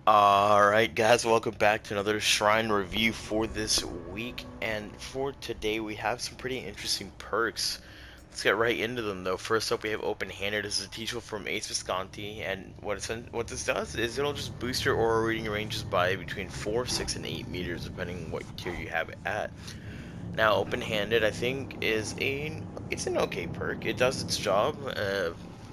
Alright guys, welcome back to another Shrine review for this week, and for today we have some pretty interesting perks. Let's get right into them though. First up we have Open Handed. This is a teachable from Ace Visconti, and what this does is it'll just boost your aura reading ranges by between 4, 6, and 8 meters depending on what tier you have it at. Now Open Handed I think it's an okay perk. It does its job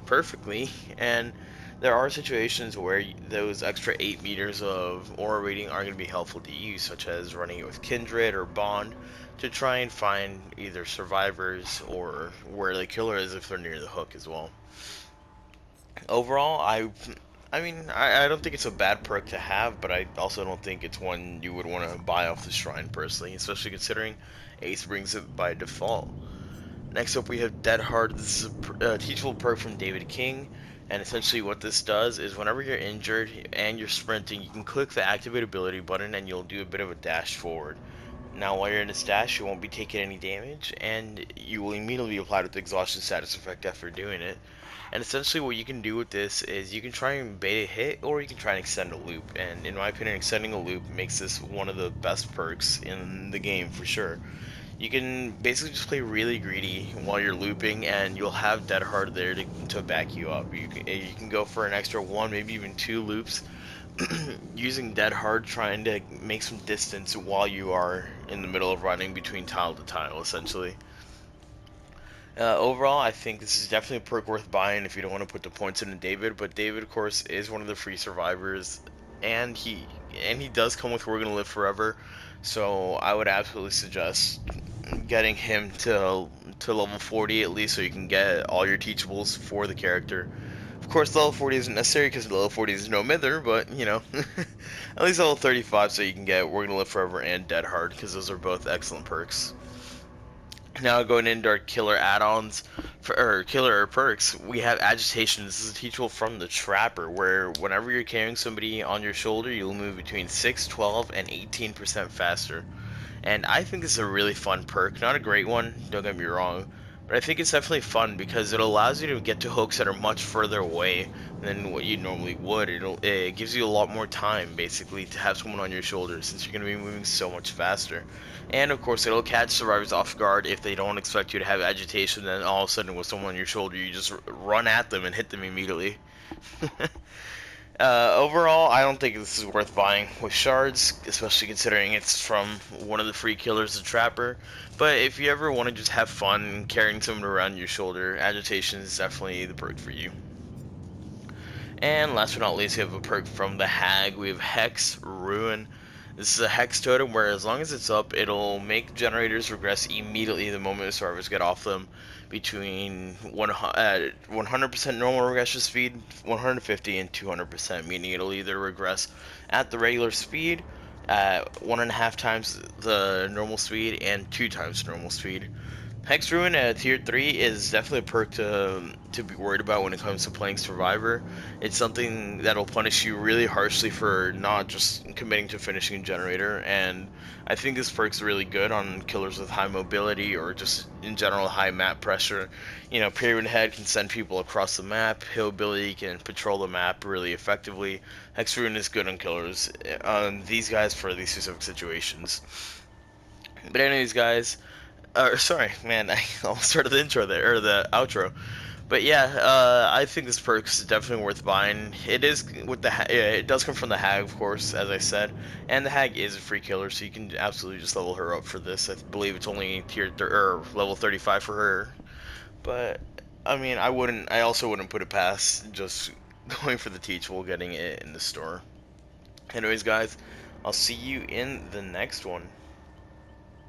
perfectly, and there are situations where those extra 8 meters of aura rating are going to be helpful to you, such as running it with Kindred or Bond to try and find either survivors or where the killer is if they're near the hook as well. Overall, I don't think it's a bad perk to have, but I also don't think it's one you would want to buy off the shrine personally, especially considering Ace brings it by default. Next up we have Dead Hard. This is a teachable perk from David King, and essentially what this does is whenever you're injured and you're sprinting, you can click the activate ability button and you'll do a bit of a dash forward. Now while you're in this dash, you won't be taking any damage, and you will immediately be applied with the exhaustion status effect after doing it. And essentially what you can do with this is you can try and bait a hit, or you can try and extend a loop, and in my opinion extending a loop makes this one of the best perks in the game for sure. You can basically just play really greedy while you're looping, and you'll have Dead Hard there to back you up. You can go for an extra one, maybe even two loops, using Dead Hard, trying to make some distance while you are in the middle of running between tile to tile, essentially. Overall, I think this is definitely a perk worth buying if you don't want to put the points into David. But David, of course, is one of the free survivors, and he does come with We're Gonna Live Forever. So I would absolutely suggest getting him to level 40 at least, so you can get all your teachables for the character. Of course, level 40 isn't necessary because level 40 is no mither, but you know, at least level 35 so you can get We're Gonna Live Forever and Dead Hard, because those are both excellent perks. Now going into our killer add-ons or killer perks, we have Agitation. This is a teachable from the Trapper, where whenever you're carrying somebody on your shoulder, you'll move between 6, 12, and 18% faster. And I think this is a really fun perk. Not a great one, don't get me wrong, but I think it's definitely fun because it allows you to get to hooks that are much further away than what you normally would. It gives you a lot more time, basically, to have someone on your shoulder since you're going to be moving so much faster. And of course, it'll catch survivors off guard if they don't expect you to have agitation, then all of a sudden with someone on your shoulder, you just run at them and hit them immediately. Overall, I don't think this is worth buying with shards, especially considering it's from one of the free killers, the Trapper. But if you ever want to just have fun carrying someone around your shoulder, Agitation is definitely the perk for you. And last but not least, we have a perk from the Hag. We have Hex Ruin. This is a Hex totem where as long as it's up, it'll make generators regress immediately the moment the survivors get off them between 100% normal regression speed, 150, and 200%, meaning it'll either regress at the regular speed, at 1.5 times the normal speed, and 2 times normal speed. Hex Ruin at tier 3 is definitely a perk to be worried about when it comes to playing Survivor. It's something that'll punish you really harshly for not just committing to finishing a generator, and I think this perk's really good on killers with high mobility or just in general high map pressure. You know, Pyramid Head can send people across the map, Hillbilly can patrol the map really effectively. Hex Ruin is good on killers, on these guys for these specific situations. But anyways, guys, sorry, man, I almost started the intro there, or the outro. But yeah, I think this perk is definitely worth buying. It is with it does come from the Hag, of course, as I said, and the Hag is a free killer, so you can absolutely just level her up for this. I believe it's only or level 35 for her. But I mean, I also wouldn't put it past just going for the teachable, getting it in the store. Anyways, guys, I'll see you in the next one.